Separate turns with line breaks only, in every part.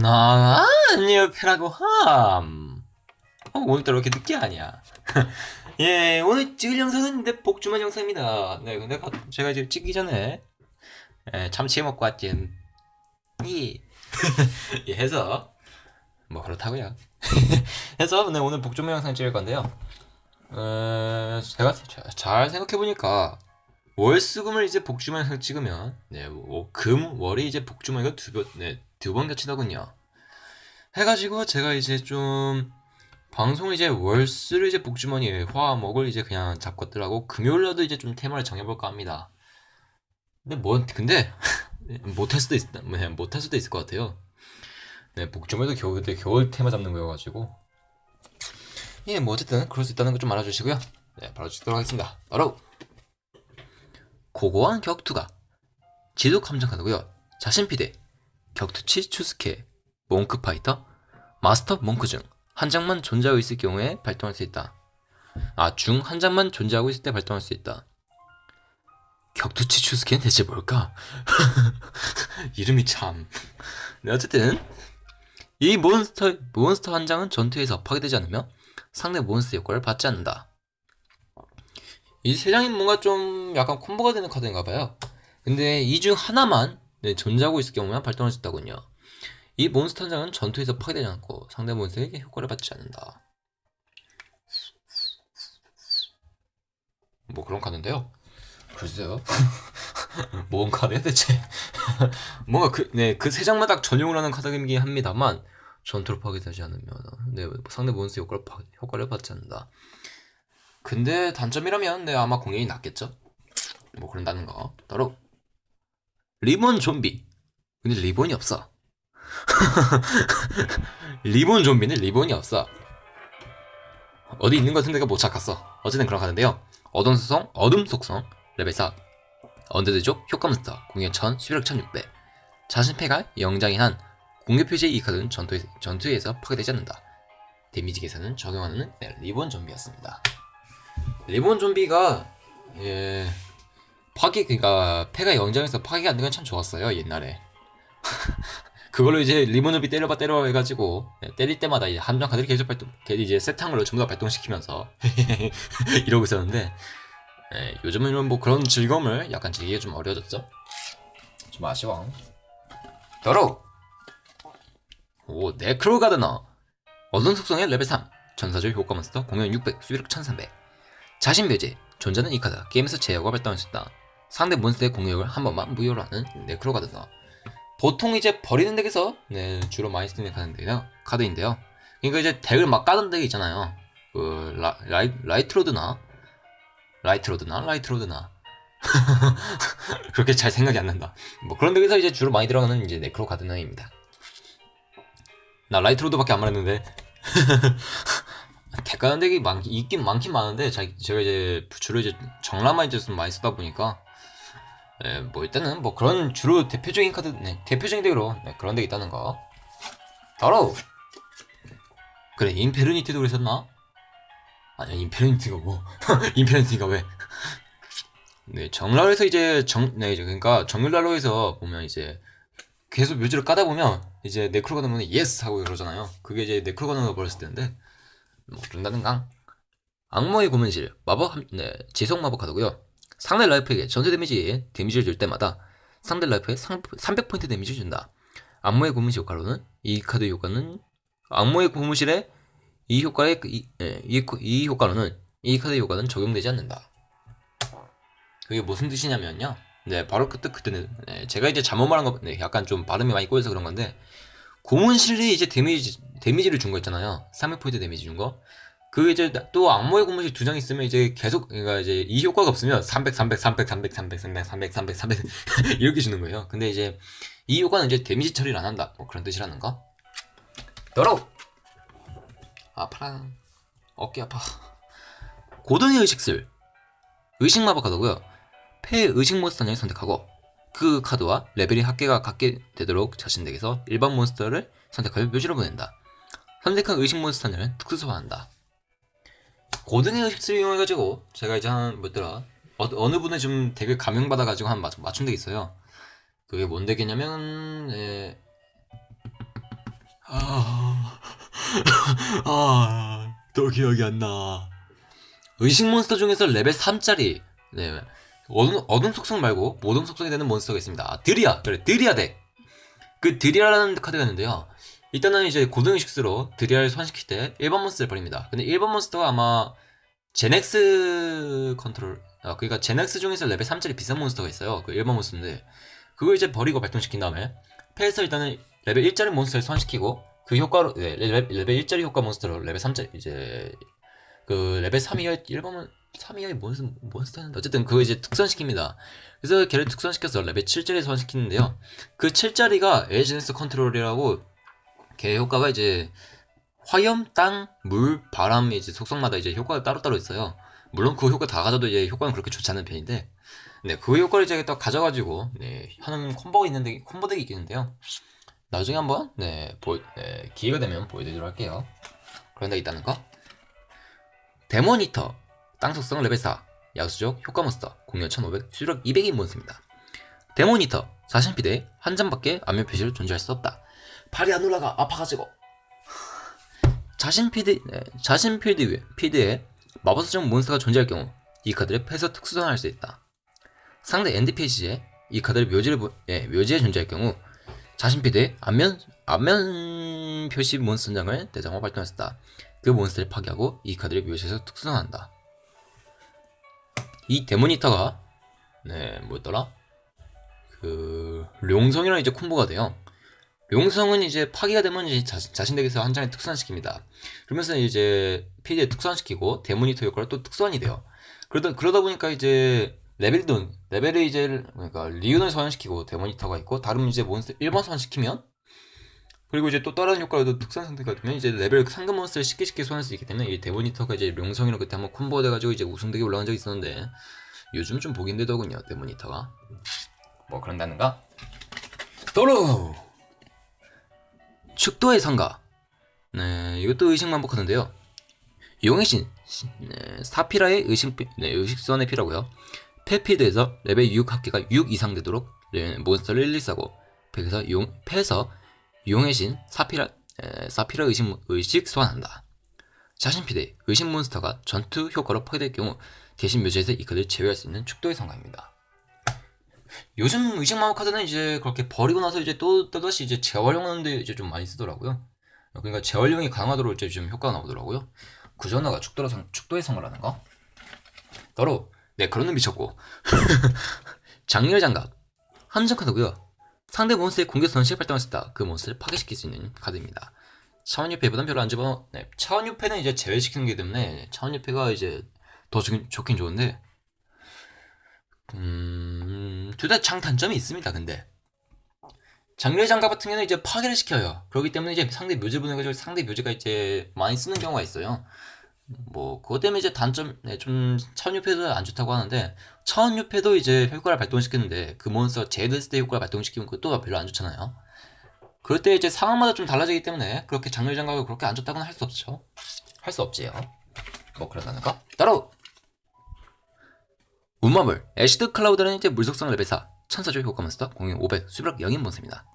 아니요, 패라고 함. 오늘따라 왜 이렇게 늦게 하냐? 예, 오늘 찍을 영상은 내 복주만 영상입니다. 네, 근데 제가 이제 찍기 전에 참치 먹고 왔지. 이 예, 해서 뭐 그렇다고요. 해서 네, 오늘 복주만 영상 찍을 건데요. 제가 잘 생각해 보니까 월수금을 이제 복주만 영상 찍으면 금 월이 이제 복주만 이거 두 번 겹치더군요. 해가지고 제가 이제 좀 방송 이제 월수를 이제 복주머니 화목을 이제 그냥 잡고 뜨라고 금요일날도 이제 좀 테마를 정해볼까 합니다. 근데 못할 수도 못할 수도 있을 것 같아요. 네, 복주머니도 겨울 테마 잡는 거여가지고 예, 뭐 어쨌든 그럴 수 있다는 거 좀 알아주시고요. 네, 바로 찍도록 하겠습니다. 바로 고고한 격투가 지속 함정 카드고요. 자신피대 격투치 추스케 몽크 파이터 마스터 몽크 중 한 장만 존재하고 있을 경우에 발동할 수 있다. 중 한 장만 존재하고 있을 때 발동할 수 있다. 격투치 추스케는 대체 뭘까? 이름이 참. 네, 어쨌든 이 몬스터 한 장은 전투에서 파괴되지 않으며 상대 몬스터 효과를 받지 않는다. 이 세 장이 뭔가 좀 약간 콤보가 되는 카드인가봐요. 근데 이 중 하나만 존재하고 있을 경우만 발동할 수 있다군요. 이 몬스터 한 장은 전투에서 파괴되지 않고 상대 몬스터에게 효과를 받지 않는다. 뭐 그런 카드인데요. 글쎄요. 뭔 카드야 대체? 뭔가 그 세 장만 딱 전용을 하는 카드이긴 합니다만 전투로 파괴되지 않으면 상대 몬스터 효과를 받지 않는다. 근데 단점이라면 아마 공격이 낮겠죠? 뭐 그런다는 거. 따로 리본 좀비. 근데 리본이 없어. 리본 좀비는 리본이 없어. 어디 있는 것 같은데 못 찾았어. 어쨌든 그런 카드인데요. 어둠 속성 레벨 4 언데드족 효과 몬스터 공격 1000 수비력 1600 자신패가 0장인 한 공격 표시의 이 카드는 전투에서 파괴되지 않는다. 데미지 계산은 적용하는 리본 좀비였습니다. 리본 좀비가 그러니까 패가 0장에서 파괴가 안 되는 건 참 좋았어요 옛날에. 그걸로 이제 리본 좀비 때려봐 해가지고 때릴 때마다 이제 함정 카드를 계속 이제 세트한 걸로 전부 다 발동시키면서 이러고 있었는데 요즘은 뭐 그런 즐거움을 약간 즐기기가 좀 어려워졌죠. 좀 아쉬워. 더러 네크로 가드너 어둠 속성의 레벨 3 전사적 효과 몬스터 공격 600 수비력 1300 자신 배제 존재는 이 카드 게임에서 제어가 발동할 수 있다. 상대 몬스터의 공격을 한 번만 무효로 하는 네크로 가드너. 보통 이제 버리는 덱에서 주로 많이 쓰는 카드인데요. 그러니까 이제 덱을 막 까던 덱 있잖아요. 그 라이트로드나 그렇게 잘 생각이 안 난다. 뭐 그런 덱에서 이제 주로 많이 들어가는 이제 네크로 가드너입니다. 나 라이트로드밖에 안 말했는데 덱 까는 덱이 있긴 많긴 많은데 제가 이제 주로 이제 정라만 이제 좀 많이 쓰다 보니까 뭐 일단은 뭐 그런 주로 대표적인 카드 대표적인 덱으로 그런 덱이 있다는 거. 바로 그래 인페르니티도 그랬었나? 아니야 인페르니티가 뭐 인페르니티가 왜? 정랄에서 이제 그러니까 정글랄로에서 보면 이제 계속 묘지를 까다 보면 이제 네크로 가는 예스 하고 그러잖아요. 그게 이제 네크로 가는 거 버렸을 때인데 뭐 그런다는 강. 악몽의 고문실 지속 마법 카드고요. 상대 라이프에게 전투 데미지를 줄 때마다 상대 라이프에 300포인트 데미지를 준다. 악몽의 고문실 효과로는 이 카드 효과는 악몽의 고문실에 이 효과로는 이 카드 효과는 적용되지 않는다. 그게 무슨 뜻이냐면요. 바로 그때는 제가 이제 잘못 말한 거 약간 좀 발음이 많이 꼬여서 그런 건데 고문실이 이제 데미지를 준 거 있잖아요. 300포인트 데미지 준 거. 그 이제 또 악몽의 고문실 두 장 있으면 이제 계속 그러니까 이제 이 효과가 없으면 300 이렇게 주는 거예요. 근데 이제 이 효과는 이제 데미지 처리를 안 한다. 뭐 그런 뜻이라는 거. 더러워. 아파라. 어깨 아파. 고등의 의식술. 의식 마법 카드고요. 폐 의식 몬스터를 선택하고 그 카드와 레벨이 합계가 같게 되도록 자신 덱에서 일반 몬스터를 선택하여 묘지로 보낸다. 선택한 의식 몬스터를 특수 소환한다. 고등의 의식술을 이용해가지고 제가 이제 어느 분의 좀 덱을 감명받아가지고 한 맞춘 덱이 있어요. 그게 뭔 덱이냐면 또 기억이 안 나. 의식 몬스터 중에서 레벨 3짜리, 네, 어둠 속성 말고 모든 속성이 되는 몬스터가 있습니다. 드리아, 그래, 드리아 덱. 그 드리아라는 카드가 있는데요. 일단은 이제 고등의식수로 드리아를 소환시킬 때 1번 몬스터를 버립니다. 근데 1번 몬스터가 아마 제넥스 컨트롤, 그러니까 제넥스 중에서 레벨 3짜리 비싼 몬스터가 있어요. 그 1번 몬스터인데 그걸 이제 버리고 발동시킨 다음에 패에서 일단은 레벨 1짜리 몬스터를 소환시키고 그 효과로, 네, 레벨 1짜리 효과 몬스터로 레벨 3짜리 이제 그 레벨 3 이하의 1번은 3 이하의 몬스터였는데 어쨌든 그거 이제 특선시킵니다. 그래서 걔를 특선시켜서 레벨 7짜리 소환시키는데요. 그 7짜리가 에이전스 컨트롤이라고 걔 효과가 이제 화염, 땅, 물, 바람 이제 속성마다 이제 효과가 따로따로 있어요. 물론 그 효과 다 가져도 이제 효과는 그렇게 좋지 않은 편인데, 네, 그 효과를 이제 또 가져가지고, 네, 하는 콤보 덱이 있는데요. 나중에 한번, 네, 기회가 되면 보여드리도록 할게요. 그런 데 있다는 거. 데모니터, 땅 속성 레벨 4, 야수족 효과 몬스터, 공격 1500, 수력 200인 몬스터입니다. 데모니터, 자신 피드에 한 장밖에 안면 표시를 존재할 수 없다. 발이 안 올라가, 아파가지고. 자신 필드에 마법사정 몬스터가 존재할 경우 이 카드를 패서 특수전할 수 있다. 상대 엔드 페이지에 이 카드를 묘지에 존재할 경우 자신 필드에 안면 표시 몬스터 한 장을 대상으로 발동할 수 있다. 그 몬스터를 파괴하고 이 카드를 묘지에서 특수전한다. 이 데모니터가 뭐였더라? 그 용성이랑 이제 콤보가 돼요. 용성은 이제 파괴가 되면 이제 자신 덱에서 한 장을 특수환시킵니다. 그러면서 이제 필드에 특수환시키고 데모니터 효과를 또 특수환이 돼요. 그러다 보니까 이제 레벨을 이제 그러니까 리온을 소환시키고 데모니터가 있고 다른 이제 몬스터 1번 소환시키면 그리고 이제 또 다른 효과로도 특수한 상태가 되면 이제 레벨 상급 몬스터를 쉽게 소환할 수 있기 때문에 이 데모니터가 이제 용성이랑 그때 한번 콤보 돼가지고 이제 우승덱에 올라간 적이 있었는데 요즘 좀 보기 힘들더군요 데모니터가. 뭐 그런다는가? 도로! 축도의 성가. 네, 이것도 의식만복하는데요. 용의 신, 사피라의 의식선의 피라고요. 패피드에서 레벨 6 합계가 6 이상 되도록 몬스터를 1, 2 싸고 패에서 용의 신 사피라 의식 소환한다. 자신 피드에 의식 몬스터가 전투 효과로 파괴될 경우 대신 묘지에서 이 카드를 제외할 수 있는 축도의 성가입니다. 요즘 의식마법 카드는 이제 그렇게 버리고 나서 이제 또다시 이제 재활용하는데 이제 좀 많이 쓰더라고요. 그러니까 재활용이 가능하도록 이제 좀 효과가 나오더라고요. 그 전화가 축도의 성을 거. 따로 그런 놈 미쳤고. 장렬 장갑 한정 카드고요. 상대 몬스터의 공격 선식 발동할 수 있다. 그 몬스터를 파괴시킬 수 있는 카드입니다. 차원유패보단 별로 안 집어. 차원유패는 이제 제외시키는 게 때문에 차원유패가 이제 더 좋긴 좋은데. 둘 다 장단점이 있습니다. 근데 장렬 장갑 같은 경우는 이제 파괴를 시켜요. 그렇기 때문에 이제 상대 묘지 보내가지고 상대 묘지가 이제 많이 쓰는 경우가 있어요. 뭐 그것 때문에 이제 단점, 좀 차원유패도 안 좋다고 하는데 차원유패도 이제 효과를 발동시키는데 그 몬스터 제드했을 때 효과를 발동시키면 그것도 별로 안 좋잖아요. 그럴 때 이제 상황마다 좀 달라지기 때문에 그렇게 장렬 장갑을 그렇게 안 좋다고는 할 수 없죠. 할 수 없지요. 뭐 그러다는 거? 따로 운마물 애시드 클라우드는 이제 물속성 레벨 4 천사적 효과 몬스터 공격 500 수비력 0인 몬스터입니다.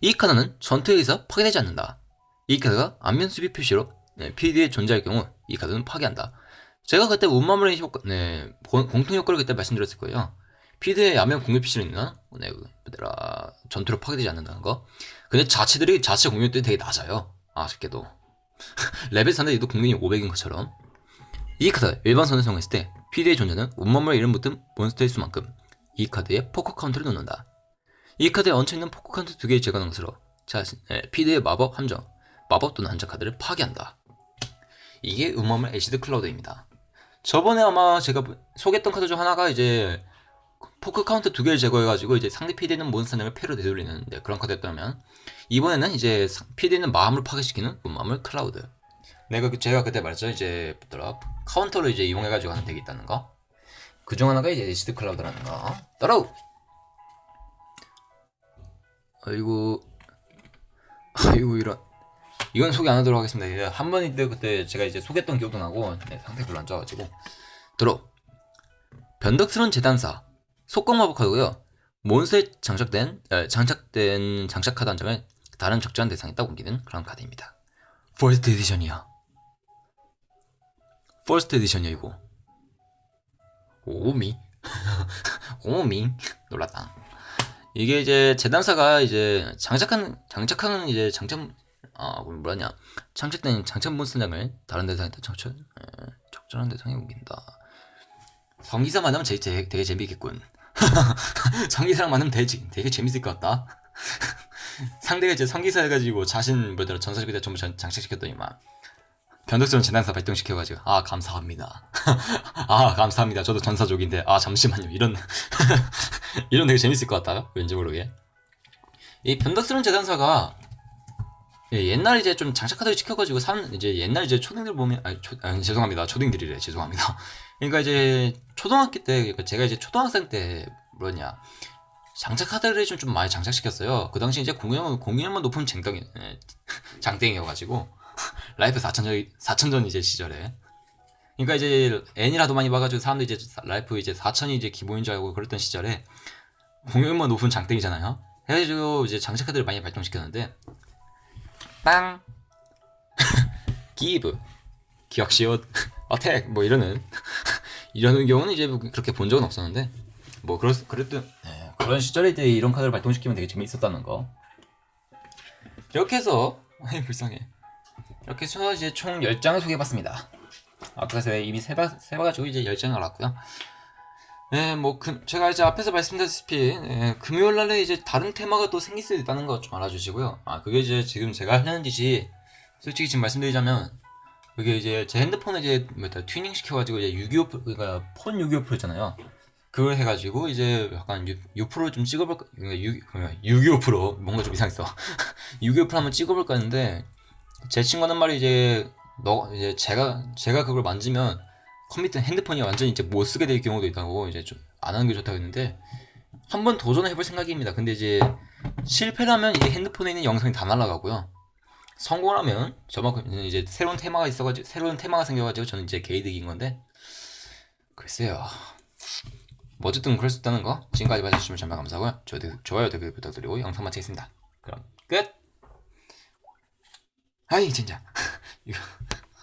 이 카드는 전투에서 파괴되지 않는다. 이 카드가 안면 수비 표시로 필드에 존재할 경우 이 카드는 파괴한다. 제가 그때 운마물의 효과, 공통 효과를 그때 말씀드렸을 거예요. 필드에 안면 공격 표시를 있는 전투로 파괴되지 않는다는 거. 근데 자체 공격들이 되게 낮아요. 아쉽게도 레벨 4인데 얘도 공격이 500인 것처럼. 이 카드 일반 선을 사용했을 때 필드에 존재하는 운마물의 이름 붙은 몬스터의 수만큼 이 카드에 포커 카운트를 넣는다. 이 카드에 얹혀있는 포커 카운트 2개의 제거 능수로 필드의 마법 함정, 마법 또는 한정 카드를 파괴한다. 이게 운마물 애시드 클라우드입니다. 저번에 아마 제가 소개했던 카드 중 하나가 이제 포크 카운트 2개를 제거해가지고 이제 상대 필드에 있는 몬스터를 패로 되돌리는 그런 카드였다면 이번에는 이제 필드에 있는 마음을 파괴시키는 운마물 클라우드. 제가 그때 말했죠. 이제 카운터를 이제 이용해가지고 하는 덱이 있다는 거. 그중 하나가 이제 애시드 클라우드라는 거. 따라오! 아이고 이건 소개 안 하도록 하겠습니다. 한 번 이때 그때 제가 이제 소개했던 기억도 나고 상태 별로 안 좋아가지고. 변덕스러운 재단사 속공 마법 카드고요. 몬스터에 장착 카드 한 장을 다른 적절한 대상에 딱 옮기는 그런 카드입니다. 퍼스트 에디션이야. 퍼스트 에디션이야 이거. 오미. 오미. 놀랐다. 이게 이제 재단사가 이제 장착하는 이제 뭐냐 장착된 장착 몬스터장을 다른 대상한테 적절한 대상에 옮긴다. 성기사 만나면 되게 재미있겠군. 성기사랑 만나면 되게 재밌을 것 같다. 상대가 이제 성기사 해가지고 자신 뭐더라 전사적이다 전부 장착시켰더니만 변덕스러운 재단사 발동시켜가지고 감사합니다. 감사합니다. 저도 전사족인데 잠시만요. 이런 이런 되게 재밌을 것 같다. 왠지 모르게 이 변덕스러운 재단사가 옛날에 이제 좀 장착카드를 시켜가지고 이제 옛날 이제 초딩들 보면 죄송합니다. 초딩들이래. 죄송합니다. 그러니까 이제 초등학교 때 그러니까 제가 이제 초등학생 때 뭐냐 장착카드를 좀 많이 장착시켰어요. 그 당시 이제 공유형만 높은 장땡이어가지고 라이프 4천전 이제 시절에 그러니까 이제 N이라도 많이 봐가지고 사람들이 이제 라이프 이제 4천이 이제 기본인 줄 알고 그랬던 시절에 공유형만 높은 장땡이잖아요. 해가지고 이제 장착카드를 많이 발동시켰는데 빵 기브 기억시옷 어택 뭐 이러는 경우는 이제 그렇게 본 적은 없었는데 뭐 그랬던 그런 시절에 이제 이런 카드를 발동시키면 되게 재미있었다는 거. 이렇게 해서 불쌍해. 이렇게 해서 이제 총 10장을 소개해봤습니다. 아까 제가 이미 세봐가지고 이제 10장을 알았고요. 제가 이제 앞에서 말씀드렸다시피 금요일날에 이제 다른 테마가 또 생길 수 있다는 거 좀 알아주시고요. 그게 이제 지금 제가 하는 짓이 솔직히 지금 말씀드리자면 그게 이제 제 핸드폰에 이제 튜닝 시켜가지고 이제 625 그러니까 폰 625%잖아요. 그걸 해가지고 이제 약간 6% 좀 찍어볼까 625% 뭔가 좀 이상했어. 625% 한번 찍어볼까 했는데 제 친구 하는 말이 이제 이제 제가 그걸 만지면 컴퓨터 핸드폰이 완전히 이제 못 쓰게 될 경우도 있다고 이제 좀 안 하는 게 좋다고 했는데 한번 도전을 해볼 생각입니다. 근데 이제 실패를 하면 이제 핸드폰에 있는 영상이 다 날아가고요. 성공을 하면 저만큼 이제 새로운 테마가 생겨가지고 저는 이제 개이득인 건데 글쎄요. 뭐 어쨌든 그럴 수 있다는 거 지금까지 봐주시면 정말 감사하고요. 좋아요 댓글 부탁드리고 영상 마치겠습니다. 그럼 끝. 아이 진짜 이거